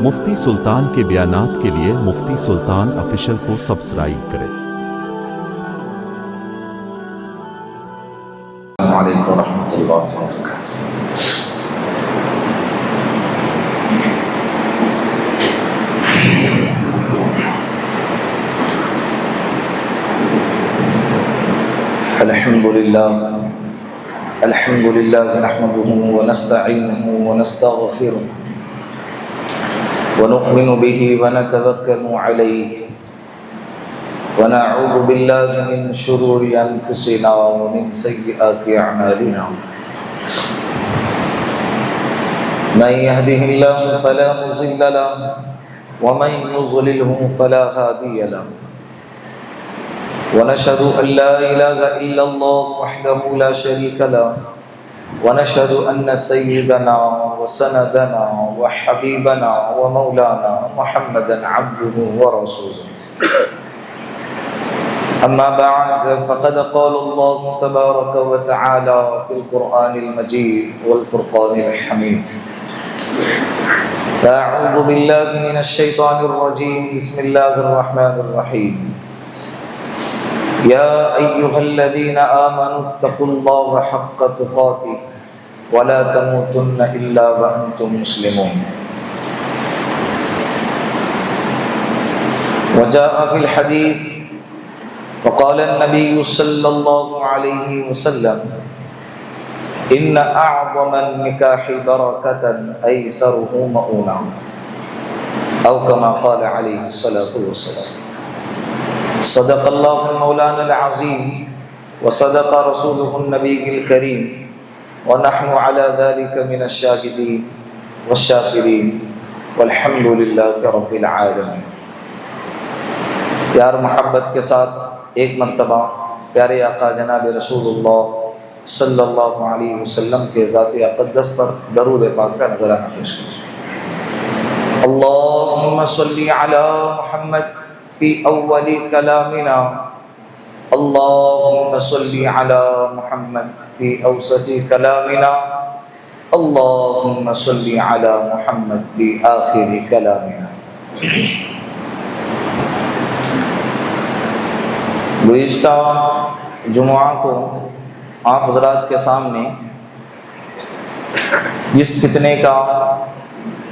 مفتی سلطان کے بیانات کے لیے مفتی سلطان آفیشل کو سبسکرائب کریں۔ السلام علیکم ورحمۃ اللہ وبرکاتہ۔ الحمد للہ نحمده ونستعینه ونستغفره ونؤمن به ونتوکل علیہ ونعوذ باللہ من شرور انفسنا ومن سیئات اعمالنا من يهده الله فلا مضل له ومن يضلله فلا هادي له ونشهد أن لا إله إلا الله وحده لا شريك له ونشهد أن سيدنا وسندنا وحبيبنا ومولانا محمدا عبده ورسوله أما بعد فقد قال الله تبارك وتعالى في القرآن المجيد والفرقان الحميد أعوذ بالله من الشيطان الرجيم بسم الله الرحمن الرحيم يا أيها الذين آمنوا اتقوا الله حق تقاته ولا تموتن إلا وأنتم مسلمون وجاء في الحديث وقال النبي صلى الله عليه وسلم إن أعظم النكاح بركة أيسره مؤونة أو كما قال عليه الصلاة والسلام صدق اللہ مولانا العظیم وصدق رسولہ النبی الکریم ونحن على ذلك من الشاہدین والشاکرین والحمد للہ رب العالمین۔ پیار محبت کے ساتھ ایک مرتبہ پیارے آقا جناب رسول اللہ صلی اللہ علیہ وسلم کے ذات اقدس پر درود پاک کا نذرانہ پیش کریں۔ اللہم صلی علی محمد فی اول کلامنا اللہم صلی علی محمد فی اوسط کلامنا اللہم صلی علی محمد فی آخر کلامنا۔ گزشتہ جمعہ کو آپ حضرات کے سامنے جس فتنے کا،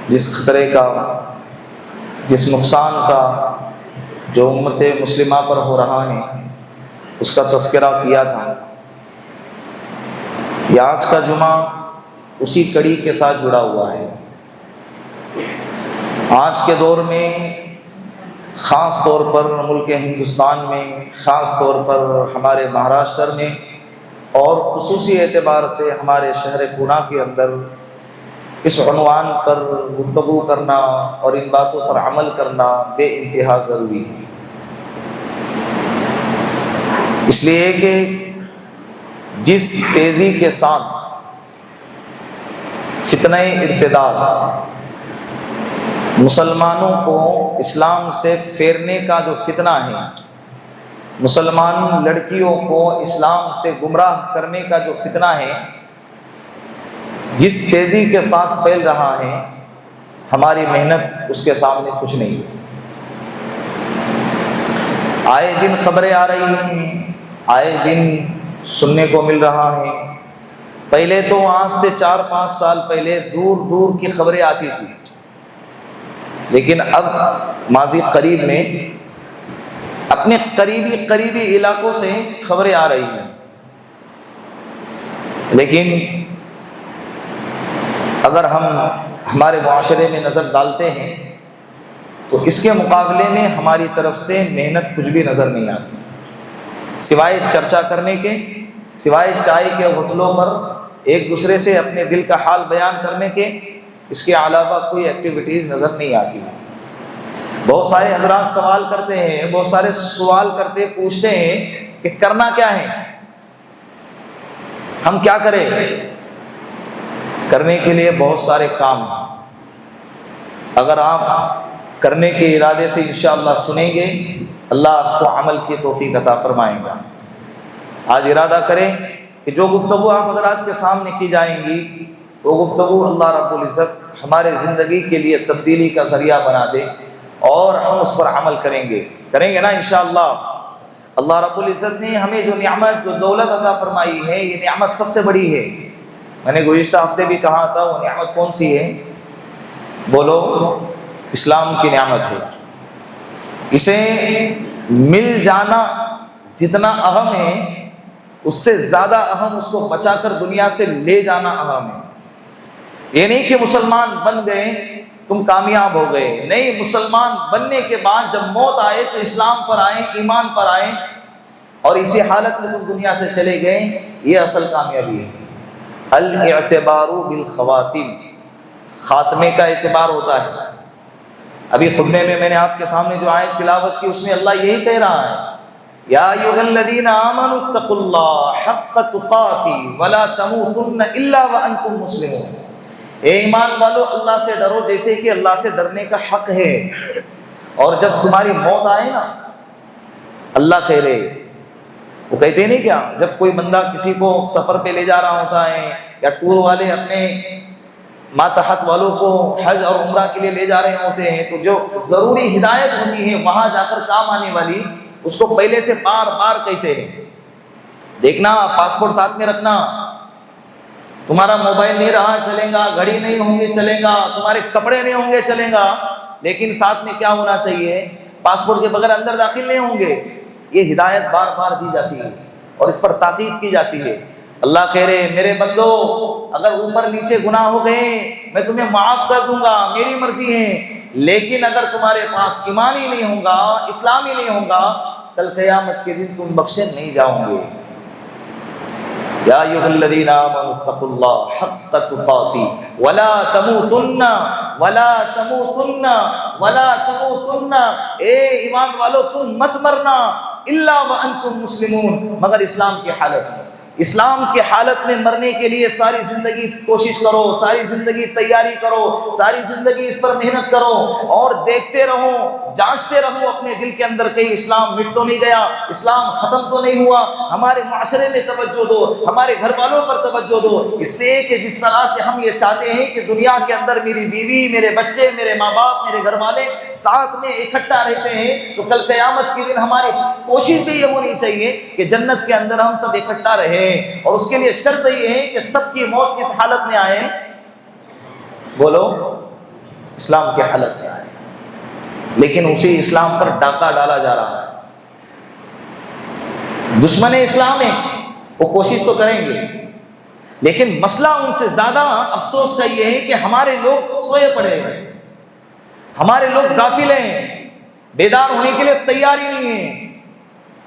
جس خطرے کا، جس نقصان کا جو امت مسلمہ پر ہو رہا ہے اس کا تذکرہ کیا تھا۔ یہ آج کا جمعہ اسی کڑی کے ساتھ جڑا ہوا ہے۔ آج کے دور میں خاص طور پر ملک ہندوستان میں، خاص طور پر ہمارے مہاراشٹر میں اور خصوصی اعتبار سے ہمارے شہر پونا کے اندر اس عنوان پر گفتگو کرنا اور ان باتوں پر عمل کرنا بے انتہا ضروری ہے، اس لیے کہ جس تیزی کے ساتھ فتنہ ارتداد مسلمانوں کو اسلام سے پھیرنے کا جو فتنہ ہے، مسلمان لڑکیوں کو اسلام سے گمراہ کرنے کا جو فتنہ ہے، جس تیزی کے ساتھ پھیل رہا ہے، ہماری محنت اس کے سامنے کچھ نہیں ہے۔ آئے دن خبریں آ رہی ہیں، آئے دن سننے کو مل رہا ہے۔ پہلے تو آج سے 4-5 سال پہلے دور دور کی خبریں آتی تھی، لیکن اب ماضی قریب میں اپنے قریبی علاقوں سے خبریں آ رہی ہیں، لیکن اگر ہم ہمارے معاشرے میں نظر ڈالتے ہیں تو اس کے مقابلے میں ہماری طرف سے محنت کچھ بھی نظر نہیں آتی، سوائے چرچا کرنے کے، سوائے چائے کے ہوٹلوں پر ایک دوسرے سے اپنے دل کا حال بیان کرنے کے، اس کے علاوہ کوئی ایکٹیویٹیز نظر نہیں آتی۔ بہت سارے حضرات سوال کرتے ہیں، بہت سارے سوال کرتے پوچھتے ہیں کہ کرنا کیا ہے، ہم کیا کریں؟ کرنے کے لیے بہت سارے کام ہیں، اگر آپ کرنے کے ارادے سے انشاءاللہ سنیں گے اللہ آپ کو عمل کی توفیق عطا فرمائے گا۔ آج ارادہ کریں کہ جو گفتگو آپ حضرات کے سامنے کی جائیں گی وہ گفتگو اللہ رب العزت ہمارے زندگی کے لیے تبدیلی کا ذریعہ بنا دے اور ہم اس پر عمل کریں گے نا انشاءاللہ۔ اللہ رب العزت نے ہمیں جو نعمت، جو دولت عطا فرمائی ہے، یہ نعمت سب سے بڑی ہے۔ میں نے گزشتہ ہفتے بھی کہا تھا وہ نعمت کون سی ہے؟ بولو، اسلام کی نعمت ہے۔ اسے مل جانا جتنا اہم ہے، اس سے زیادہ اہم اس کو بچا کر دنیا سے لے جانا اہم ہے۔ یہ نہیں کہ مسلمان بن گئے تم کامیاب ہو گئے، نہیں، مسلمان بننے کے بعد جب موت آئے تو اسلام پر آئیں، ایمان پر آئیں، اور اسی حالت میں تم دنیا سے چلے گئے، یہ اصل کامیابی ہے۔ الاعتبار بالخواتیم، خاتمے کا اعتبار ہوتا ہے۔ ابھی خطبے میں نے آپ کے سامنے جو آیت تلاوت کی، اس میں اللہ یہی کہہ رہا ہے، یا ایھا الذین آمنوا اتقوا اللہ حق تقاتہ ولا تموتن الا وانتم مسلمون۔ اے ایمان والو، اللہ سے ڈرو جیسے کہ اللہ سے ڈرنے کا حق ہے، اور جب تمہاری موت آئے نا، اللہ کہہ رہے، وہ کہتے نہیں کیا، جب کوئی بندہ کسی کو سفر پہ لے جا رہا ہوتا ہے، یا ٹور والے اپنے ماتحت والوں کو حج اور عمرہ کے لیے لے جا رہے ہوتے ہیں، تو جو ضروری ہدایت ہوتی ہے وہاں جا کر کام آنے والی، اس کو پہلے سے بار بار کہتے ہیں، دیکھنا پاسپورٹ ساتھ میں رکھنا، تمہارا موبائل نہیں رہا چلے گا، گھڑی نہیں ہوں گے چلے گا، تمہارے کپڑے نہیں ہوں گے چلے گا، لیکن ساتھ میں کیا ہونا چاہیے؟ پاسپورٹ کے بغیر اندر داخل نہیں ہوں گے۔ یہ ہدایت بار بار دی جاتی ہے اور اس پر تاکید کی جاتی ہے۔ اللہ کہہ رہے، میرے بندو، اگر اوپر نیچے گناہ ہو گئے میں تمہیں معاف کر دوں گا، میری مرضی ہے، لیکن اگر تمہارے پاس ایمان ہی نہیں ہوگا، اسلام ہی نہیں ہوگا، کل قیامت کے دن تم بخشے نہیں جاؤ گے۔ یا ایھا الذین آمنوا اتقوا اللہ حق تقاتہ ولا تموتن اے ایمان والو، تم مت مرنا الا وانتم مسلمون، مگر اسلام کی حالت میں۔ اسلام کی حالت میں مرنے کے لیے ساری زندگی کوشش کرو، ساری زندگی تیاری کرو، ساری زندگی اس پر محنت کرو، اور دیکھتے رہو، جانچتے رہو اپنے دل کے اندر، کہیں اسلام مٹ تو نہیں گیا، اسلام ختم تو نہیں ہوا۔ ہمارے معاشرے میں توجہ دو، ہمارے گھر والوں پر توجہ دو، اس لیے کہ جس طرح سے ہم یہ چاہتے ہیں کہ دنیا کے اندر میری بیوی، میرے بچے، میرے ماں باپ، میرے گھر والے ساتھ میں اکٹھا رہتے ہیں، تو کل قیامت کے دن ہماری کوشش بھی یہ ہونی چاہیے کہ جنت کے اندر ہم سب اکٹھا رہیں، اور اس کے لیے شرط یہ ہے کہ سب کی موت کس حالت میں آئے؟ بولو، اسلام کی حالت میں آئے۔ لیکن اسی اسلام پر ڈاکہ ڈالا جا رہا ہے۔ دشمن اسلام ہے، وہ کوشش تو کریں گے، لیکن مسئلہ ان سے زیادہ افسوس کا یہ ہے کہ ہمارے لوگ سوئے پڑے ہیں، ہمارے لوگ غافل ہیں، بیدار ہونے کے لیے تیار ہی نہیں ہیں۔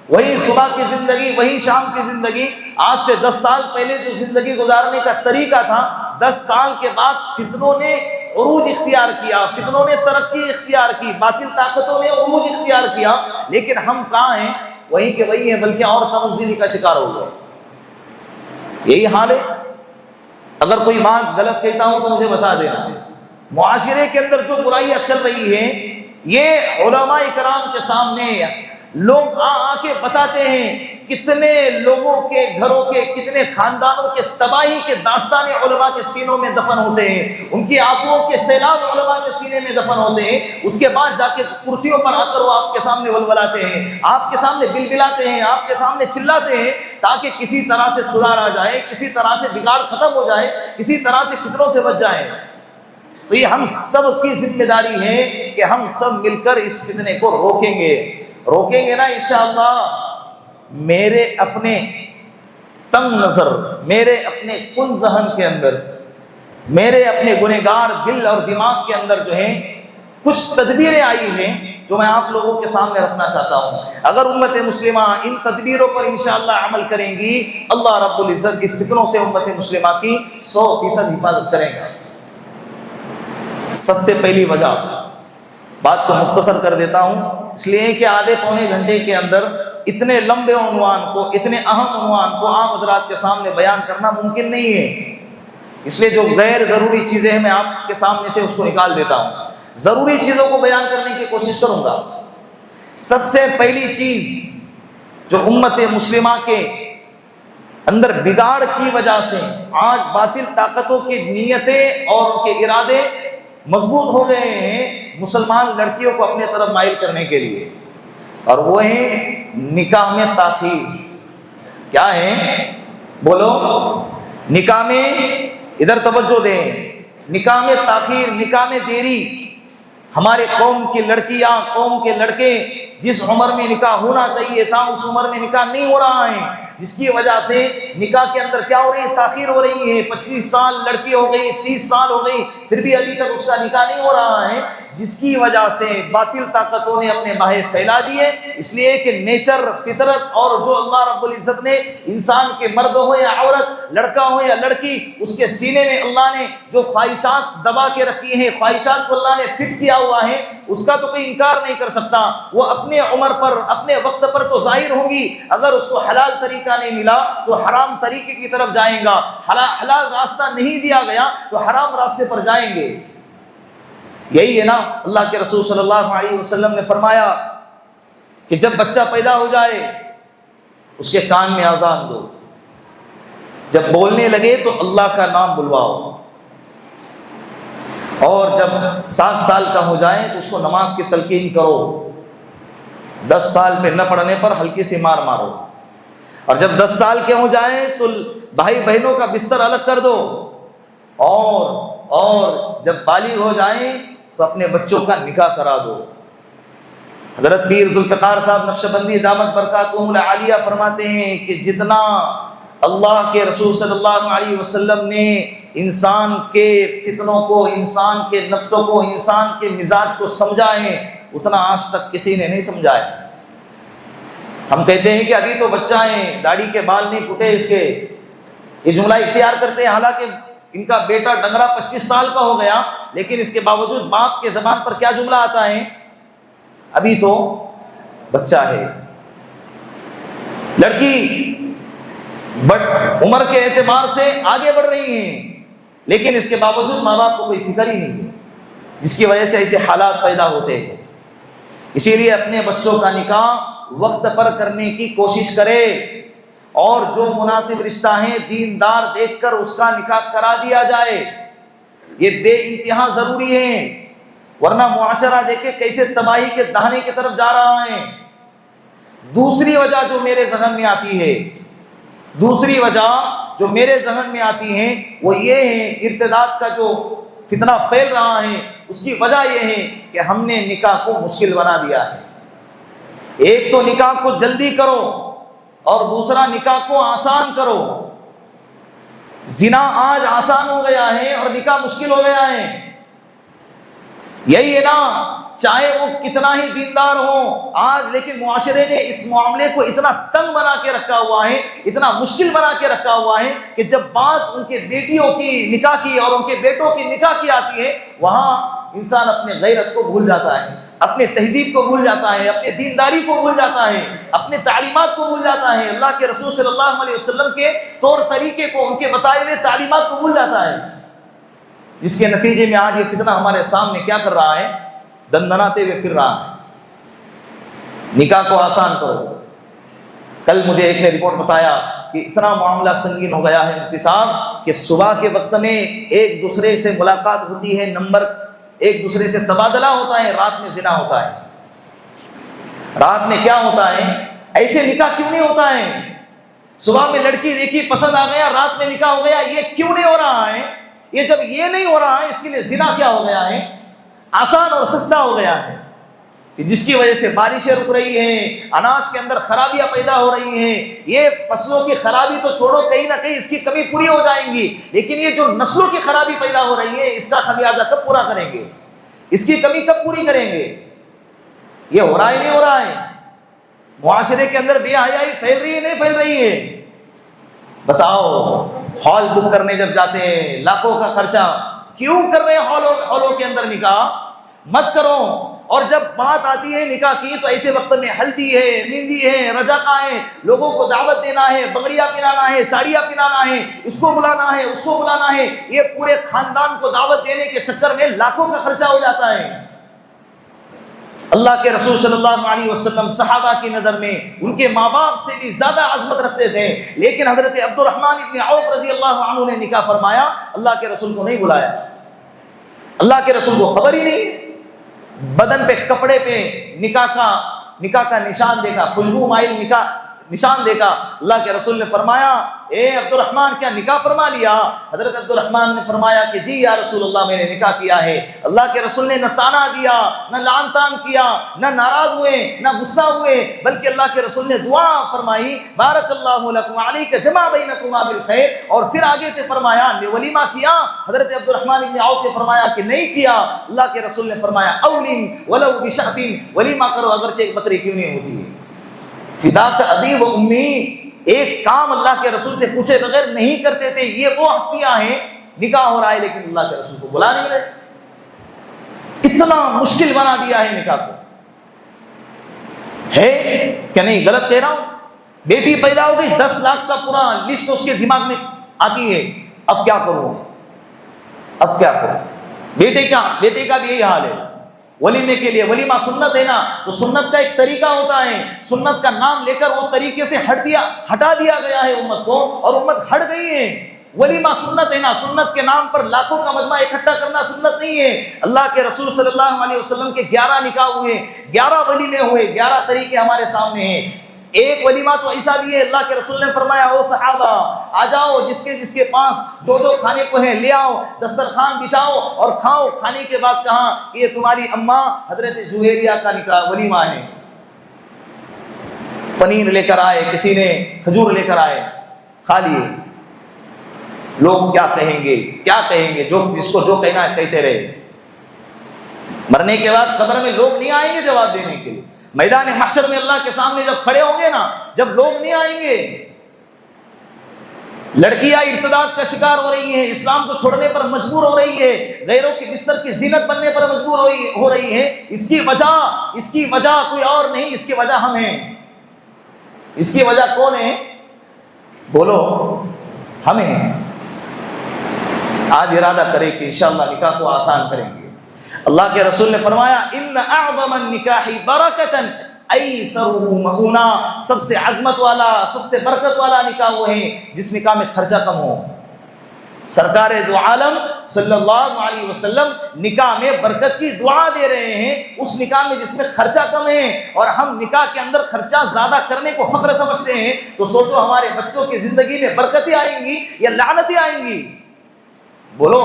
وہی صبح کی زندگی، وہی شام کی زندگی، آج سے 10 سال پہلے جو زندگی گزارنے کا طریقہ تھا، 10 سال کے بعد فتنوں نے عروج اختیار کیا، فتنوں نے ترقی اختیار کی، باطل طاقتوں نے عروج اختیار کیا، لیکن ہم کہاں ہیں؟ وہی کے وہی ہیں، بلکہ اور تنزلی کا شکار ہو گئے۔ یہی حال ہے۔ اگر کوئی بات غلط کہتا ہوں تو مجھے بتا دینا۔ معاشرے کے اندر جو برائیاں چل رہی ہیں، یہ علماء کرام کے سامنے لوگ آ کے بتاتے ہیں، کتنے لوگوں کے گھروں کے، کتنے خاندانوں کے تباہی کے داستان علماء کے سینوں میں دفن ہوتے ہیں، ان کی آنسوؤں کے سیلاب علماء کے سینے میں دفن ہوتے ہیں، اس کے بعد جا کے کرسیوں پر آ کر وہ آپ کے سامنے ولولاتے ہیں، آپ کے سامنے بلبلاتے ہیں، آپ کے سامنے چلاتے ہیں، تاکہ کسی طرح سے سدھار آ جائے، کسی طرح سے بگاڑ ختم ہو جائے، کسی طرح سے فتنوں سے بچ جائیں۔ تو یہ ہم سب کی ذمہ داری ہے کہ ہم سب مل کر اس فتنے کو روکیں گے نا انشاءاللہ۔ میرے اپنے تنگ نظر، میرے اپنے کن ذہن کے اندر، میرے اپنے گنہگار دل اور دماغ کے اندر جو ہیں کچھ تدبیریں آئی ہیں جو میں آپ لوگوں کے سامنے رکھنا چاہتا ہوں۔ اگر امت مسلمہ ان تدبیروں پر انشاءاللہ عمل کریں گی، اللہ رب العزت اس فتنوں سے امت مسلمہ کی 100% حفاظت کرے گا۔ سب سے پہلی وجہ، بات کو مختصر کر دیتا ہوں، اس لیے کہ آدھے پونے گھنٹے کے اندر اتنے لمبے عنوان کو، اتنے اہم عنوان کو عام حضرات کے سامنے بیان کرنا ممکن نہیں ہے، اس لیے جو غیر ضروری چیزیں ہیں میں آپ کے سامنے سے اس کو نکال دیتا ہوں، ضروری چیزوں کو بیان کرنے کی کوشش کروں گا۔ سب سے پہلی چیز جو امت مسلمہ کے اندر بگاڑ کی وجہ سے آج باطل طاقتوں کی نیتیں اور ان کے ارادے مضبوط ہو گئے ہیں مسلمان لڑکیوں کو اپنے طرف مائل کرنے کے لیے، اور وہ ہیں نکاح میں تاخیر۔ کیا ہے؟ بولو، نکاح میں، ادھر توجہ دیں، نکاح میں تاخیر، نکاح میں دیری۔ ہمارے قوم کی لڑکیاں، قوم کے لڑکے جس عمر میں نکاح ہونا چاہیے تھا اس عمر میں نکاح نہیں ہو رہا ہے، جس کی وجہ سے نکاح کے اندر کیا ہو رہی ہے؟ تاخیر ہو رہی ہے۔ 25 سال لڑکی ہو گئی، 30 سال ہو گئی، پھر بھی ابھی تک اس کا نکاح نہیں ہو رہا ہے، جس کی وجہ سے باطل طاقتوں نے اپنے باہیں پھیلا دیے۔ اس لیے کہ نیچر، فطرت، اور جو اللہ رب العزت نے انسان کے مرد ہو یا عورت، لڑکا ہو یا لڑکی، اس کے سینے میں اللہ نے جو خواہشات دبا کے رکھی ہیں، خواہشات کو اللہ نے فٹ کیا ہوا ہے، اس کا تو کوئی انکار نہیں کر سکتا۔ وہ اپنے عمر پر، اپنے وقت پر تو ظاہر ہوں گی۔ اگر اس کو حلال طریقہ نہیں ملا تو حرام طریقے کی طرف جائیں گا، حلال راستہ نہیں دیا گیا تو حرام راستے پر جائیں گے۔ یہی ہے نا، اللہ کے رسول صلی اللہ علیہ وسلم نے فرمایا کہ جب بچہ پیدا ہو جائے اس کے کان میں اذان دو، جب بولنے لگے تو اللہ کا نام بلواؤ، اور جب 7 سال کا ہو جائے تو اس کو نماز کی تلقین کرو، 10 سال پہ نہ پڑھنے پر ہلکی سی مار مارو، اور جب 10 سال کے ہو جائیں تو بھائی بہنوں کا بستر الگ کر دو، اور جب بالغ ہو جائیں تو اپنے بچوں کا نکاح کرا دو۔ حضرت پیر ذوالفقار صاحب نقشبندی دامت برکاتہم العالیہ فرماتے ہیں کہ جتنا اللہ کے رسول صلی اللہ علیہ وسلم نے انسان کے فتنوں کو، انسان کے نفسوں کو، انسان کے مزاج کو سمجھا ہے، اتنا آج تک کسی نے نہیں سمجھا ہے۔ ہم کہتے ہیں کہ ابھی تو بچہ ہے، داڑھی کے بال نہیں پھٹے اس کے، یہ جملہ اختیار کرتے ہیں، حالانکہ ان کا بیٹا ڈنگرا 25 سال کا ہو گیا، لیکن اس کے باوجود باپ کے زبان پر کیا جملہ آتا ہے؟ ابھی تو بچہ ہے۔ لڑکی عمر کے اعتبار سے آگے بڑھ رہی ہیں، لیکن اس کے باوجود ماں باپ کو کوئی فکر ہی نہیں ہے، جس کی وجہ سے ایسے حالات پیدا ہوتے ہیں۔ اسی لیے اپنے بچوں کا نکاح وقت پر کرنے کی کوشش کرے، اور جو مناسب رشتہ ہیں دیندار دیکھ کر اس کا نکاح کرا دیا جائے، یہ بے انتہا ضروری ہے، ورنہ معاشرہ دیکھے کیسے تباہی کے دہانے کی طرف جا رہا ہے۔ دوسری وجہ جو میرے ذہن میں آتی ہے، دوسری وجہ جو میرے ذہن میں آتی ہے وہ یہ ہے، ارتداد کا جو فتنہ پھیل رہا ہے، اس کی وجہ یہ ہے کہ ہم نے نکاح کو مشکل بنا دیا ہے۔ ایک تو نکاح کو جلدی کرو، اور دوسرا نکاح کو آسان کرو۔ زنا آج آسان ہو گیا ہے اور نکاح مشکل ہو گیا ہے۔ یہی ہے نا، چاہے وہ کتنا ہی دیندار ہو آج، لیکن معاشرے نے اس معاملے کو اتنا تنگ بنا کے رکھا ہوا ہے، اتنا مشکل بنا کے رکھا ہوا ہے کہ جب بات ان کے بیٹیوں کی نکاح کی اور ان کے بیٹوں کی نکاح کی آتی ہے، وہاں انسان اپنے غیرت کو بھول جاتا ہے، اپنے تہذیب کو بھول جاتا ہے، اپنے دینداری کو بھول جاتا ہے، اپنے تعلیمات کو بھول جاتا ہے، اللہ کے رسول صلی اللہ علیہ وسلم کے طور طریقے کو، ان کے بتائے ہوئے تعلیمات کو بھول جاتا ہے، جس کے نتیجے میں آج یہ فتنہ ہمارے سامنے کیا کر رہا ہے؟ دندناتے ہوئے پھر رہا ہے۔ نکاح کو آسان کرو۔ کل مجھے ایک نے رپورٹ بتایا کہ اتنا معاملہ سنگین ہو گیا ہے مفتی صاحب کہ صبح کے وقت میں ایک دوسرے سے ملاقات ہوتی ہے، نمبر ایک دوسرے سے تبادلہ ہوتا ہے، رات میں زنا ہوتا ہے۔ رات میں کیا ہوتا ہے؟ ایسے نکاح کیوں نہیں ہوتا ہے؟ صبح میں لڑکی دیکھی، پسند آ گیا، رات میں نکاح ہو گیا، یہ کیوں نہیں ہو رہا ہے؟ یہ جب یہ نہیں ہو رہا ہے، اس کے لیے زنا کیا ہو گیا ہے؟ آسان اور سستا ہو گیا ہے، کہ جس کی وجہ سے بارشیں رک رہی ہیں، اناج کے اندر خرابیاں پیدا ہو رہی ہیں۔ یہ فصلوں کی خرابی تو چھوڑو، کہیں نہ کہیں اس کی کمی پوری ہو جائیں گی، لیکن یہ جو نسلوں کی خرابی پیدا ہو رہی ہے، اس کا خمیازہ کب پورا کریں گے؟ اس کی کمی کب پوری کریں گے؟ یہ ہو رہا ہے نہیں ہو رہا ہے؟ معاشرے کے اندر بے حیائی پھیل رہی ہے نہیں پھیل رہی ہے؟ بتاؤ، ہال بک کرنے جب جاتے ہیں لاکھوں کا خرچہ، کیوں کر رہے ہیں ہالوں کے اندر نکاح؟ مت کرو۔ اور جب بات آتی ہے نکاح کی تو ایسے وقت میں ہلدی ہے، مہندی ہے، رجاقہ ہے، لوگوں کو دعوت دینا ہے، بنگڑیاں پلانا ہے، ساڑیاں پلانا ہے، اس کو بلانا ہے، اس کو بلانا ہے، یہ پورے خاندان کو دعوت دینے کے چکر میں لاکھوں کا خرچہ ہو جاتا ہے۔ اللہ کے رسول صلی اللہ علیہ وسلم صحابہ کی نظر میں ان کے ماں باپ سے بھی زیادہ عظمت رکھتے تھے، لیکن حضرت عبد الرحمن ابن عوف رضی اللہ عنہ نے نکاح فرمایا، اللہ کے رسول کو نہیں بلایا، اللہ کے رسول کو خبر ہی نہیں، بدن پہ کپڑے پہ نکاح کا نشان دیکھا، خوشبو مائل نکاح نشان دیکھا، اللہ کے رسول نے فرمایا اے عبد الرحمن کیا نکاح فرما لیا؟ حضرت عبد الرحمن نے فرمایا کہ جی یا رسول اللہ میں نے نکاح کیا ہے۔ اللہ کے رسول نے نہ تانا دیا، نہ لعن طعن کیا، نہ ناراض ہوئے، نہ غصہ ہوئے، بلکہ اللہ کے رسول نے دعا فرمائی بارک اللہ لکم علیک جمع بینکما بالخیر، اور پھر آگے سے فرمایا ولیمہ کیا؟ حضرت عبد الرحمن بن عوف نے فرمایا کہ نہیں کیا، اللہ کے رسول نے فرمایا اولم ولو بشاۃ، ولیمہ کرو اگرچہ ایک بکری کیوں نہیں ہوتی ہے۔ فداک ابی و امی، ایک کام اللہ کے رسول سے پوچھے بغیر نہیں کرتے تھے۔ یہ وہ ہستیاں ہیں، نکاح ہو رہا ہے لیکن اللہ کے رسول کو بلا نہیں رہے، اتنا مشکل بنا دیا ہے نکاح کو۔ ہے کہ نہیں؟ غلط کہہ رہا ہوں؟ بیٹی پیدا ہو گئی، 10 لاکھ کا پورا لسٹ اس کے دماغ میں آتی ہے، اب کیا کروں، اب کیا کروں؟ بیٹے کا بھی یہی حال ہے۔ ولیمے کے لیے ولیمہ سنت ہے نا، تو سنت کا ایک طریقہ ہوتا ہے، سنت کا نام لے کر وہ طریقے سے ہٹا دیا گیا ہے امت کو، اور امت ہٹ گئی ہے۔ ولیمہ سنت ہے نا، سنت کے نام پر لاکھوں کا مجمع اکٹھا کرنا سنت نہیں ہے۔ اللہ کے رسول صلی اللہ علیہ وسلم کے 11 نکاح ہوئے، 11 ولیمے ہوئے، 11 طریقے ہمارے سامنے ہیں۔ ایک ولیمہ تو ایسا بھی ہے، اللہ کے رسول نے فرمایا او صحابہ آ جاؤ، جس کے پاس جو کھانے کو ہے لے آؤ، دسترخوان بچھاؤ اور کھاؤ۔ کھانے کے بعد کہا کہ یہ تمہاری اماں حضرت جویریہ کا نکاح ولیمہ ہے، پنیر لے کر آئے، کسی نے کھجور لے کر آئے، کھا لیے۔ لوگ کیا کہیں گے، جس کو جو کہنا ہے کہتے رہے۔ مرنے کے بعد قبر میں لوگ نہیں آئیں گے جواب دینے کے لیے، میدان محشر میں اللہ کے سامنے جب کھڑے ہوں گے نا، جب لوگ نہیں آئیں گے۔ لڑکیاں ارتداد کا شکار ہو رہی ہیں، اسلام کو چھوڑنے پر مجبور ہو رہی ہے، غیروں کے بستر کی زینت بننے پر مجبور ہو رہی ہے۔ اس کی وجہ کوئی اور نہیں، اس کی وجہ ہم ہیں۔ اس کی وجہ کون ہے؟ بولو، ہم ہیں۔ آج ارادہ کریں کہ انشاءاللہ نکاح کو آسان کریں گے۔ اللہ کے رسول نے فرمایا ان اعظم النکاح برکتا ایسرہ مؤونہ، سب سے عظمت والا، سب سے برکت والا نکاح وہ ہے جس نکاح میں خرچہ کم ہو۔ سرکار دو عالم صلی اللہ علیہ وسلم نکاح میں برکت کی دعا دے رہے ہیں، اس نکاح میں جس میں خرچہ کم ہے، اور ہم نکاح کے اندر خرچہ زیادہ کرنے کو فخر سمجھتے ہیں۔ تو سوچو ہمارے بچوں کی زندگی میں برکتیں آئیں گی یا لعنتیں آئیں گی؟ بولو،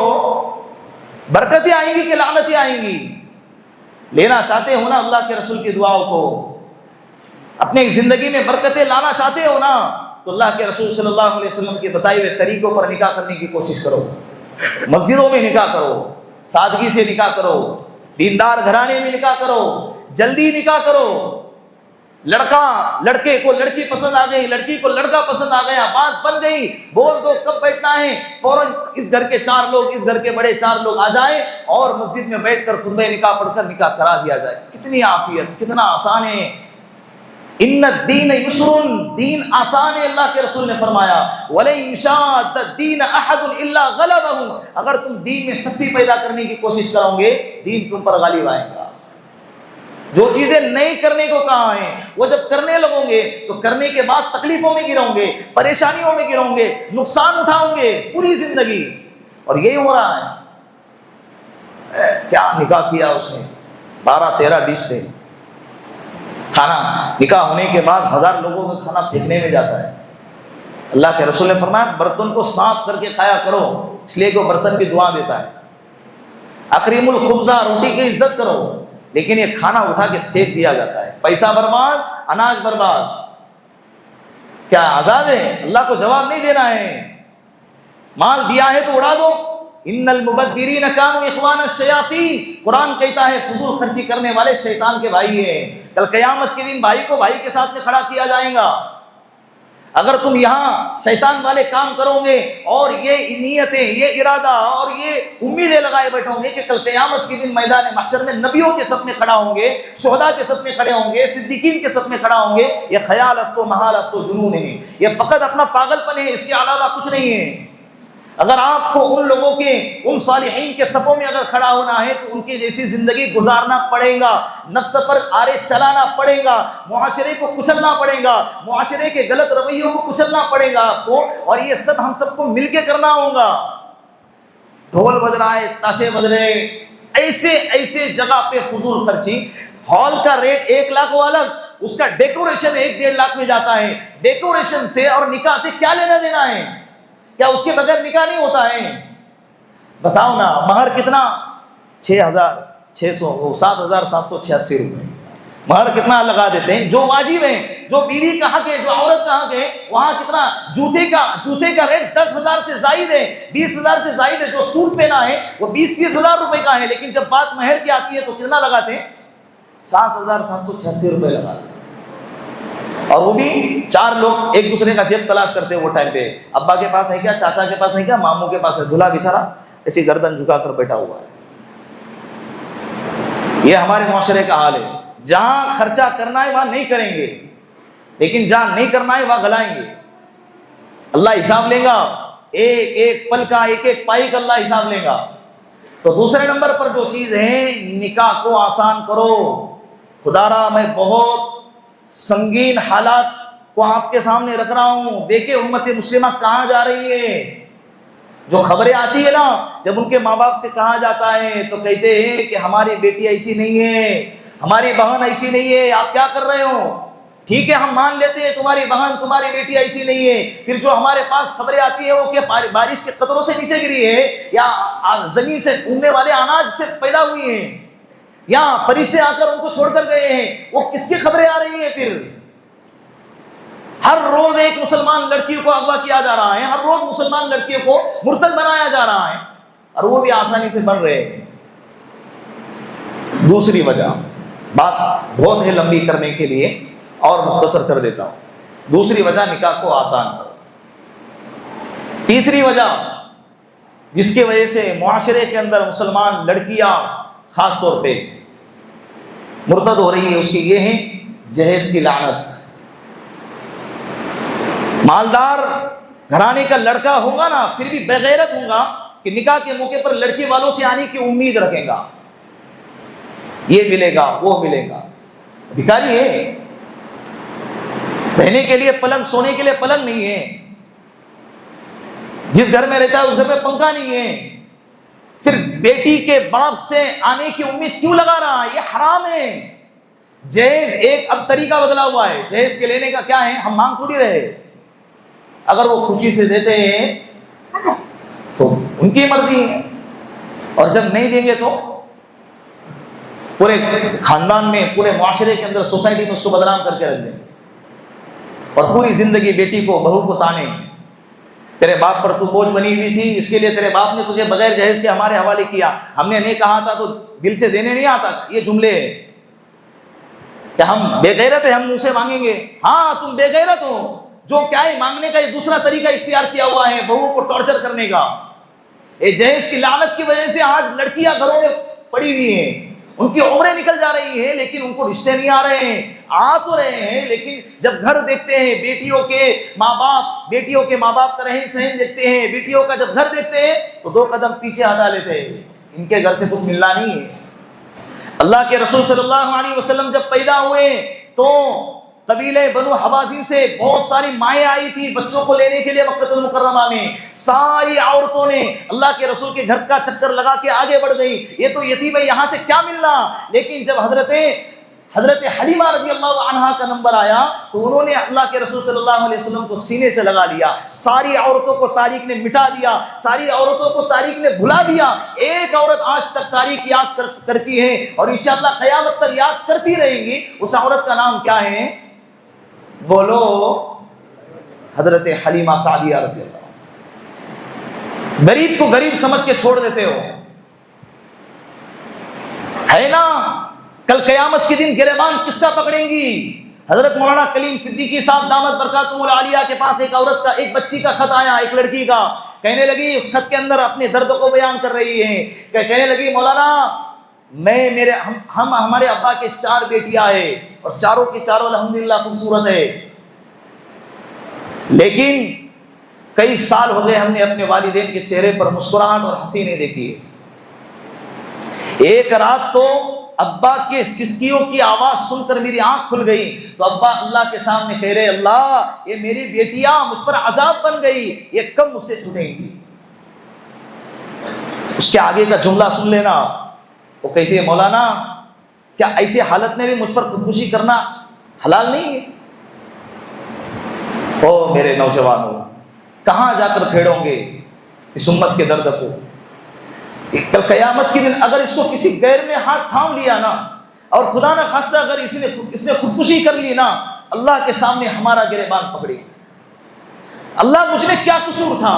برکتیں آئیں گی کہ لعنتیں آئیں گی؟ لینا چاہتے ہو نا اللہ کے رسول کی دعاؤں کو، اپنی زندگی میں برکتیں لانا چاہتے ہو نا، تو اللہ کے رسول صلی اللہ علیہ وسلم کے بتائے ہوئے طریقوں پر نکاح کرنے کی کوشش کرو۔ مسجدوں میں نکاح کرو، سادگی سے نکاح کرو، دیندار گھرانے میں نکاح کرو، جلدی نکاح کرو۔ لڑکے کو لڑکی پسند آ گئی، لڑکی کو لڑکا پسند آ گیا، بات بن گئی، بول دو کب بیٹھنا ہے، فوراً اس گھر کے 4 لوگ، اس گھر کے بڑے 4 لوگ آ جائیں اور مسجد میں بیٹھ کر خطبہ نکاح پڑھ کر نکاح کرا دیا جائے۔ کتنی عافیت، کتنا آسان ہے۔ ان الدین یسر، دین آسان ہے، اللہ کے رسول نے فرمایا وَلَن يُشَادَّ الدِّينَ أَحَدٌ إِلَّا غَلَبَهُ، اگر تم دین میں سختی پیدا کرنے کی کوشش کرو گے، دین تم پر غالب آئے گا۔ جو چیزیں نہیں کرنے کو کہا ہے وہ جب کرنے لگو گے تو کرنے کے بعد تکلیفوں میں گرو گے، پریشانیوں میں گرو گے، نقصان اٹھاؤ گے پوری زندگی۔ اور یہی ہو رہا ہے۔ کیا نکاح کیا اس نے، 12-13 ڈش تھے، کھانا نکاح ہونے کے بعد 1000 لوگوں کا کھانا پھینکنے میں جاتا ہے۔ اللہ کے رسول نے فرمایا برتن کو صاف کر کے کھایا کرو، اس لیے کہ وہ برتن کی دعا دیتا ہے۔ اکریم الخبزہ، روٹی کی عزت کرو، لیکن یہ کھانا اٹھا کے پھینک دیا جاتا ہے، پیسہ برباد، اناج برباد۔ کیا آزاد ہے؟ اللہ کو جواب نہیں دینا ہے۔ مال دیا ہے تو اڑا دو۔ ان المبذرین کانوا اخوان الشیاطین، قرآن کہتا ہے فضول خرچی کرنے والے شیطان کے بھائی ہیں۔ کل قیامت کے دن بھائی کو بھائی کے ساتھ میں کھڑا کیا جائے گا۔ اگر تم یہاں شیطان والے کام کرو گے اور یہ نیتیں، یہ ارادہ اور یہ امیدیں لگائے بیٹھو گے کہ کل قیامت کے دن میدان محشر میں نبیوں کے صف میں کھڑا ہوں گے، شہداء کے صف میں کھڑے ہوں گے، صدیقین کے صف میں کھڑا ہوں گے، یہ خیال است و محال است و جنون ہے، یہ فقط اپنا پاگل پن ہے، اس کے علاوہ کچھ نہیں ہے۔ اگر آپ کو ان لوگوں کے، ان صالحین کے صفوں میں اگر کھڑا ہونا ہے تو ان کی جیسی زندگی گزارنا پڑے گا، نفس پر آرے چلانا پڑے گا، معاشرے کو کچلنا پڑے گا، معاشرے کے غلط رویوں کو کچلنا پڑے گا آپ کو، اور یہ سب ہم سب کو مل کے کرنا ہوگا۔ ڈھول بج رہا ہے، تاشے بج رہے ہیں، ایسے جگہ پہ فضول خرچی۔ ہال کا ریٹ 1 لاکھ وہ الگ، اس کا ڈیکوریشن 1-1.5 لاکھ میں جاتا ہے۔ ڈیکوریشن سے اور نکاح سے کیا لینا دینا ہے؟ کیا اس کے بغیر نکاح نہیں ہوتا ہے؟ بتاؤ نا، مہر کتنا؟ 6,600 7,786 روپے مہر کتنا لگا دیتے ہیں، جو واجب ہے، جو بیوی کا حق ہے، جو عورت کا حق ہے، وہاں کتنا؟ جوتے کا ریٹ 10,000 سے زائد ہے، 20,000 سے زائد ہے۔ جو سوٹ پہنا ہے وہ 20-30 ہزار روپے کا ہے، لیکن جب بات مہر کی آتی ہے تو کتنا لگاتے ہیں؟ 7,786 روپے لگاتے ہیں۔ اور وہ بھی 4 لوگ ایک دوسرے کا جیب تلاش کرتے ہیں وہ ٹائم پہ، ابا کے پاس ہے کیا، چاچا کے پاس ہے کیا، ماموں کے پاس ہے، دلہا بیچارہ ایسی گردن جھکا کر بیٹھا ہوا ہے۔ یہ ہمارے معاشرے کا حال ہے۔ جہاں خرچہ کرنا ہے وہاں نہیں کریں گے، لیکن جہاں نہیں کرنا ہے وہاں گلائیں گے۔ اللہ حساب لے گا، ایک ایک پل کا، ایک ایک پائی کا اللہ حساب لے گا۔ تو دوسرے نمبر پر جو چیز ہے، نکاح کو آسان کرو۔ خدا را میں بہت سنگین حالات کو آپ کے سامنے رکھ رہا ہوں۔ دیکھیں امت مسلمہ کہاں جا رہی ہے۔ جو خبریں آتی ہے نا، جب ان کے ماں باپ سے کہا جاتا ہے تو کہتے ہیں کہ ہماری بیٹی ایسی نہیں ہے، ہماری بہن ایسی نہیں ہے، آپ کیا کر رہے ہو؟ ٹھیک ہے ہم مان لیتے ہیں تمہاری بہن، تمہاری بیٹی ایسی نہیں ہے، پھر جو ہمارے پاس خبریں آتی ہیں وہ کہ بارش کے قطروں سے نیچے گری ہے، یا زمین سے اگنے والے اناج سے پیدا ہوئی ہیں، یا فرشتے آ کر ان کو چھوڑ کر گئے ہیں، وہ کس کی خبریں آ رہی ہیں؟ پھر ہر روز ایک مسلمان لڑکی کو اغوا کیا جا رہا ہے، ہر روز مسلمان لڑکیوں کو مرتد بنایا جا رہا ہے، اور وہ بھی آسانی سے بن رہے ہیں۔ دوسری وجہ، بات بہت ہے لمبی کرنے کے لیے اور مختصر کر دیتا ہوں۔ دوسری وجہ نکاح کو آسان کرو۔ تیسری وجہ جس کی وجہ سے معاشرے کے اندر مسلمان لڑکیاں خاص طور پہ مرتد ہو رہی ہے، اس کی یہ ہے جہیز کی لعنت۔ مالدار گھرانے کا لڑکا ہوگا نا، پھر بھی بغیرت ہوگا کہ نکاح کے موقع پر لڑکی والوں سے آنے کی امید رکھے گا، یہ ملے گا وہ ملے گا۔ بھکاری ہے، رہنے کے لیے پلنگ، سونے کے لیے پلنگ نہیں ہے، جس گھر میں رہتا ہے اس گھر میں پنکھا نہیں ہے، پھر بیٹی کے باپ سے آنے کی امید کیوں لگا رہا ہے؟ یہ حرام ہے۔ جہیز ایک اب طریقہ بدلا ہوا ہے، جہیز کے لینے کا کیا ہے، ہم مانگ تھوڑی رہے، اگر وہ خوشی سے دیتے ہیں تو ان کی مرضی ہے، اور جب نہیں دیں گے تو پورے خاندان میں، پورے معاشرے کے اندر، سوسائٹی میں اس کو بدنام کر کے رکھ دیں، اور پوری زندگی بیٹی کو، بہو کو تانے، تیرے باپ پر تو بوجھ بنی ہوئی تھی، اس کے لیے تیرے باپ نے تجھے بغیر جہیز کے ہمارے حوالے کیا، ہم نے نہیں کہا تھا تو دل سے دینے نہیں آتا۔ یہ جملے ہیں کہ ہم بے غیرت ہیں، ہم منہ سے مانگیں گے۔ ہاں تم بے غیرت ہو، جو کیا ہے مانگنے کا یہ دوسرا طریقہ اختیار کیا ہوا ہے، بہو کو ٹارچر کرنے کا۔ یہ جہیز کی لعنت کی وجہ سے آج لڑکیاں گھروں میں پڑی ہوئی ہیں، ان کی عمریں نکل جا رہی ہیں، لیکن ان کو رشتے نہیں آ رہے ہیں، آ تو رہے ہیں، لیکن جب گھر دیکھتے ہیں، بیٹیوں کے ماں باپ کا رہن سہن دیکھتے ہیں، بیٹیوں کا جب گھر دیکھتے ہیں تو 2 قدم پیچھے ہٹا لیتے ہیں، ان کے گھر سے کچھ ملنا نہیں ہے۔ اللہ کے رسول صلی اللہ علیہ وسلم جب پیدا ہوئے تو قبیلے بنو حوازن سے بہت ساری مائیں آئی تھی بچوں کو لینے کے لیے مکہ المکرمہ میں، ساری عورتوں نے اللہ کے رسول کے گھر کا چکر لگا کے آگے بڑھ گئی، یہ تو یتیم ہے، یہاں سے کیا ملنا۔ لیکن جب حضرت حلیمہ رضی اللہ عنہا کا نمبر آیا تو انہوں نے اللہ کے رسول صلی اللہ علیہ وسلم کو سینے سے لگا لیا، ساری عورتوں کو تاریخ نے مٹا دیا، ساری عورتوں کو تاریخ نے بھلا دیا۔ ایک عورت آج تک تاریخ یاد کرتی ہے اور انشاءاللہ قیامت تک یاد کرتی رہیں گی، اس عورت کا نام کیا ہے؟ بولو، حضرت حلیمہ سعدیہ رضی اللہ۔ غریب کو غریب سمجھ کے چھوڑ دیتے ہو، ہے نا؟ کل قیامت کے دن گریبان کس کا پکڑیں گی؟ حضرت مولانا کلیم صدیقی صاحب دامت برکاتہم العالیہ کے پاس ایک عورت کا، ایک بچی کا خط آیا، ایک لڑکی کا، کہنے لگی، اس خط کے اندر اپنے درد کو بیان کر رہی ہے، کہنے لگی مولانا ہمارے ابا کے 4 بیٹیاں ہیں اور چاروں کی چاروں الحمدللہ خوبصورت ہے، لیکن کئی سال ہو گئے ہم نے اپنے والدین کے چہرے پر مسکراہٹ اور ہنسی نہیں دیکھی ہے۔ ایک رات تو ابا کے سسکیوں کی آواز سن کر میری آنکھ کھل گئی، تو ابا اللہ کے سامنے کہہ رہے اللہ یہ میری بیٹیاں مجھ پر عذاب بن گئی، یہ کب مجھ سے چھوٹیں گی۔ اس کے آگے کا جملہ سن لینا، وہ کہتے ہیں مولانا کیا ایسے حالت میں بھی مجھ پر خودکشی کرنا حلال نہیں ہے؟ او میرے نوجوانوں، کہاں جا کر پھیڑوں گے اس امت کے درد کو؟ کل قیامت کے دن اگر اس کو کسی غیر نے ہاتھ تھام لیا نا، اور خدا نہ خواستہ اگر اس نے خودکشی کر لی نا، اللہ کے سامنے ہمارا گریبان پکڑے، اللہ مجھ میں کیا قصور تھا؟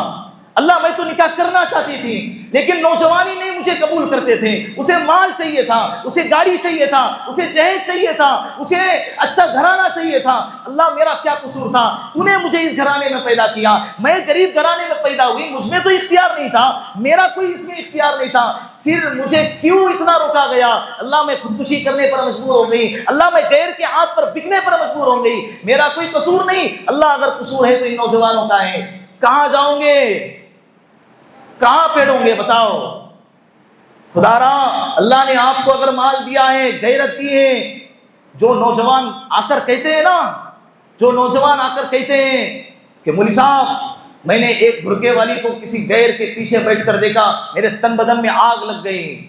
اللہ میں تو نکاح کرنا چاہتی تھی لیکن نوجوانی نہیں مجھے قبول کرتے تھے، اسے مال چاہیے تھا، اسے گاڑی چاہیے تھا، اسے جہیز چاہیے تھا، اسے اچھا گھرانہ چاہیے تھا۔ اللہ میرا کیا قصور تھا؟ تو نے مجھے اس گھرانے میں پیدا کیا، میں غریب گھرانے میں پیدا ہوئی، مجھ میں تو اختیار نہیں تھا، میرا کوئی اس میں اختیار نہیں تھا، پھر مجھے کیوں اتنا روکا گیا؟ اللہ میں خودکشی کرنے پر مجبور ہو گئی، اللہ میں غیر کے ہاتھ پر بکنے پر مجبور ہو گئی، میرا کوئی قصور نہیں۔ اللہ اگر قصور ہے تو ان نوجوانوں کا ہے، کہاں جاؤں گے؟ کہاں پیڑوں گے؟ بتاؤ۔ خدا را اللہ نے آپ کو اگر مال دیا ہے، غیرت دی ہے، جو نوجوان آ کر کہتے ہیں نا، جو نوجوان آ کر کہتے ہیں کہ مولوی صاحب میں نے ایک برقعے والی کو کسی غیر کے پیچھے بیٹھ کر دیکھا، میرے تن بدن میں آگ لگ گئی،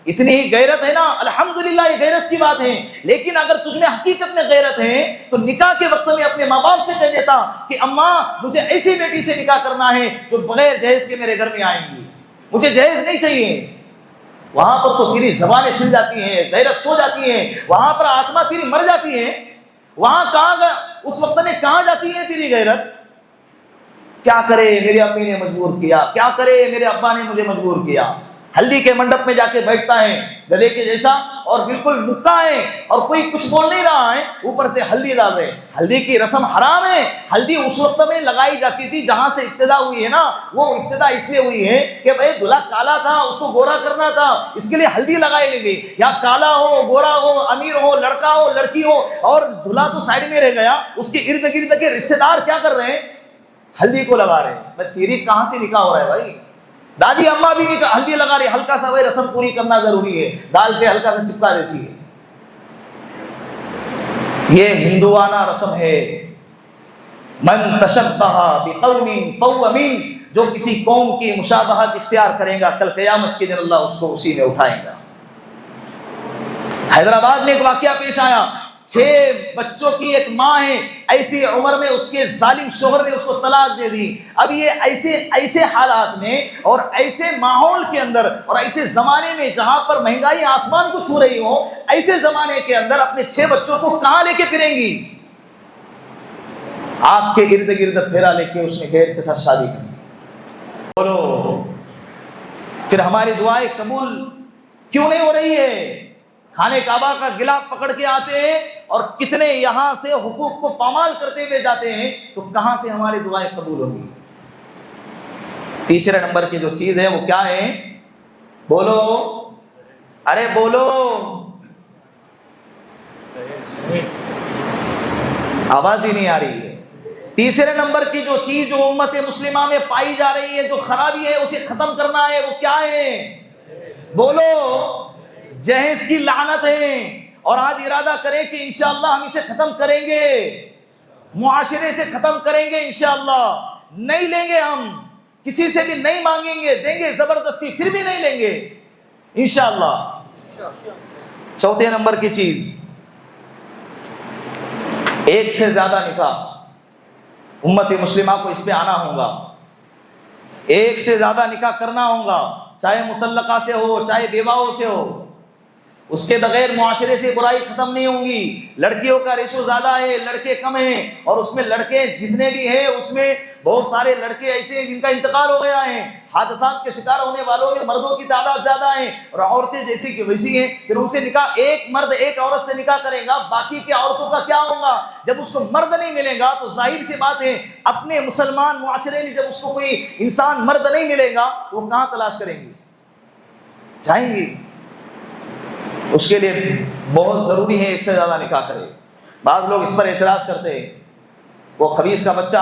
اتنی ہی غیرت ہے نا، الحمدللہ یہ غیرت کی بات ہے، لیکن اگر تجھ میں حقیقت میں غیرت ہے تو نکاح کے وقت میں اپنے ماں باپ سے کہہ دیتا کہ اماں مجھے ایسی بیٹی سے نکاح کرنا ہے جو بغیر جہیز کے میرے گھر میں آئیں گی، مجھے جہیز نہیں چاہیے۔ وہاں پر تو تیری زبانیں سل جاتی ہیں، غیرت سو جاتی ہے، وہاں پر آتما تیری مر جاتی ہے، وہاں کہاں اس وقت میں کہاں جاتی ہے تیری غیرت؟ کیا کرے میری امی نے مجبور کیا، کیا کرے میرے ابا نے مجھے مجبور کیا۔ ہلدی کے منڈپ میں جا کے بیٹھتا ہے گلے کے جیسا اور بالکل مکہ ہے اور کوئی کچھ بول نہیں رہا ہے، اوپر سے ہلدی ڈال رہے۔ ہلدی کی رسم حرام ہے، ہلدی اس وقت میں لگائی جاتی تھی جہاں سے ابتدا ہوئی ہے نا، وہ ابتدا اس لیے ہوئی ہے کہ بھائی دلہا کالا تھا، اس کو گورا کرنا تھا، اس کے لیے ہلدی لگائی نہیں گئی۔ یا کالا ہو، گورا ہو، امیر ہو، لڑکا ہو، لڑکی ہو، اور دلہا تو سائڈ میں رہ گیا، اس کے ارد گرد کے رشتہ دار کیا کر رہے ہیں؟ ہلدی کو لگا رہے ہیں۔ میں تیری کہاں سے نکاح ہو رہا ہے بھائی؟ دادی اماں بھی ہلدی لگا رہی، ہلکا سا وہی رسم پوری کرنا ضروری ہے، ڈال کے ہلکا سا چپکا دیتی ہے۔ یہ ہندوانہ رسم ہے۔ من تشبہ بقوم فہو من، جو کسی قوم کی مشابہت اختیار کرے گا کل قیامت کے دن اللہ اس کو اسی میں اٹھائے گا۔ حیدرآباد میں ایک واقعہ پیش آیا، 6 بچوں کی ایک ماں ہے، ایسی عمر میں اس کے ظالم شوہر نے اس کو طلاق دے دی۔ اب یہ ایسے حالات میں اور ایسے ماحول کے اندر اور ایسے زمانے میں جہاں پر مہنگائی آسمان کو چھو رہی ہو، ایسے زمانے کے اندر اپنے 6 بچوں کو کہاں لے کے پھریں گی؟ آپ کے ارد گرد پھیرا لے کے اس نے غیر کے ساتھ شادی کی۔ بولو پھر ہماری دعائیں قبول کیوں نہیں ہو رہی ہے؟ خانے کعبہ کا گلا پکڑ کے آتے ہیں اور کتنے یہاں سے حقوق کو پامال کرتے ہوئے جاتے ہیں، تو کہاں سے ہماری دعائیں قبول ہوں گی؟ تیسرے نمبر کی جو چیز ہے وہ کیا ہے؟ بولو، ارے بولو، آواز ہی نہیں آ رہی ہے۔ تیسرے نمبر کی جو چیز جو امت مسلمہ میں پائی جا رہی ہے، جو خرابی ہے، اسے ختم کرنا ہے، وہ کیا ہے؟ بولو، جہیز کی لعنت ہے، اور آج ارادہ کریں کہ انشاءاللہ ہم اسے ختم کریں گے، معاشرے سے ختم کریں گے انشاءاللہ، نہیں لیں گے، ہم کسی سے بھی نہیں مانگیں گے، دیں گے زبردستی پھر بھی نہیں لیں گے انشاءاللہ۔ چوتھے نمبر کی چیز، ایک سے زیادہ نکاح، امت مسلمہ کو اس پہ آنا ہوگا، ایک سے زیادہ نکاح کرنا ہوگا، چاہے مطلقہ سے ہو چاہے بیواؤں سے ہو، اس کے بغیر معاشرے سے برائی ختم نہیں ہوں گی۔ لڑکیوں کا ریشو زیادہ ہے، لڑکے کم ہیں، اور اس میں لڑکے جتنے بھی ہیں اس میں بہت سارے لڑکے ایسے ہیں جن کا انتقال ہو گیا ہے۔ حادثات کے شکار ہونے والوں میں مردوں کی تعداد زیادہ ہے، اور عورتیں جیسی کہ ویسی ہیں۔ پھر ان سے نکاح، ایک مرد ایک عورت سے نکاح کرے گا، باقی کے عورتوں کا کیا ہوگا؟ جب اس کو مرد نہیں ملے گا تو ظاہر سی بات ہے اپنے مسلمان معاشرے میں جب اس کو کوئی انسان مرد نہیں ملے گا تو وہ کہاں تلاش کریں گی؟ جائیں گی۔ اس کے لیے بہت ضروری ہے ایک سے زیادہ نکاح کرے۔ بعض لوگ اس پر اعتراض کرتے ہیں، وہ خبیث کا بچہ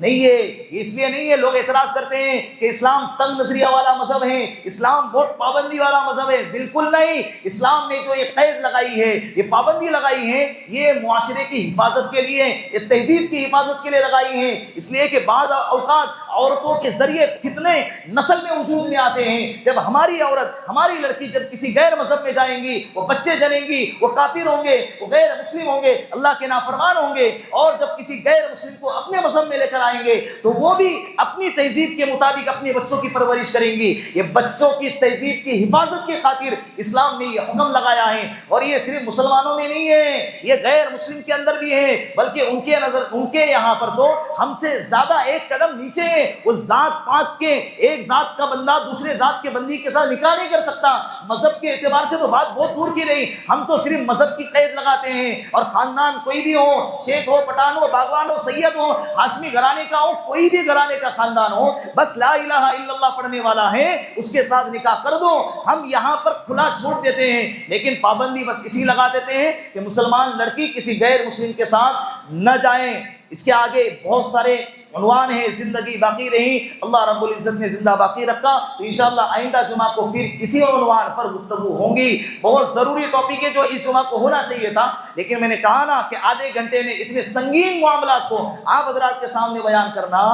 نہیں یہ اس لیے نہیں ہے، لوگ اعتراض کرتے ہیں کہ اسلام تنگ نظریہ والا مذہب ہے، اسلام بہت پابندی والا مذہب ہے. بالکل نہیں. اسلام نے جو یہ قید لگائی ہے، یہ پابندی لگائی ہے، یہ معاشرے کی حفاظت کے لیے، یہ تہذیب کی حفاظت کے لیے لگائی ہے. اس لیے کہ بعض اوقات عورتوں کے ذریعے فتنے نسل میں وجود میں آتے ہیں. جب ہماری عورت، ہماری لڑکی جب کسی غیر مذہب میں جائیں گی، وہ بچے جنیں گی، وہ کافر ہوں گے، وہ غیر مسلم ہوں گے، اللہ کے نافرمان ہوں گے. اور جب کسی غیر مسلم کو اپنے مذہب میں لے کر آئیں گے تو وہ بھی اپنی تہذیب کے مطابق اپنے بچوں کی پرورش کریں گی. یہ بچوں کی تہذیب کی حفاظت کی خاطر اسلام نے یہ حکم لگایا ہے. اور یہ صرف مسلمانوں میں نہیں ہے، یہ غیر مسلم کے اندر بھی ہے، بلکہ ان کے یہاں پر تو ہم سے زیادہ ایک قدم نیچے ہے. وہ ذات پاک کے، ایک ذات کا بندہ دوسرے ذات کے بندی کے ساتھ نکاح نہیں کر سکتا. مذہب کے اعتبار سے تو بات بہت دور کی رہی. ہم تو صرف مذہب کی قید لگاتے ہیں، اور خاندان کوئی بھی ہو، شیخ ہو، پٹھان ہو، باغوان ہو، سید ہو، ہاشمی گھرانے کا ہو، کوئی بھی گھرانے کا خاندان ہو، بس لا الہ الا اللہ پڑھنے والا ہے، اس کے ساتھ نکاح کر دو. ہم یہاں پر کھلا چھوڑ دیتے ہیں، لیکن پابندی بس اسی لگا دیتے ہیں کہ مسلمان لڑکی کسی غیر مسلم کے ساتھ نہ جائیں. اس کے آگے بہت سارے عنوان ہے، زندگی باقی رہی، اللہ رب العزت نے زندہ باقی رکھا تو انشاءاللہ آئندہ جمعہ کو پھر کسی عنوان پر گفتگو ہوں گی. بہت ضروری ٹاپک ہے جو اس جمعہ کو ہونا چاہیے تھا، لیکن میں نے کہا نا کہ آدھے گھنٹے میں اتنے سنگین معاملات کو آپ حضرات کے سامنے بیان کرنا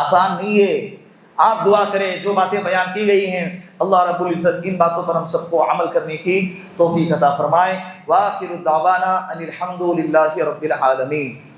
آسان نہیں ہے. آپ دعا کریں جو باتیں بیان کی گئی ہیں اللہ رب العزت ان باتوں پر ہم سب کو عمل کرنے کی توفیق عطا فرمائے. وآخر دعوانا ان الحمد للہ رب العالمین.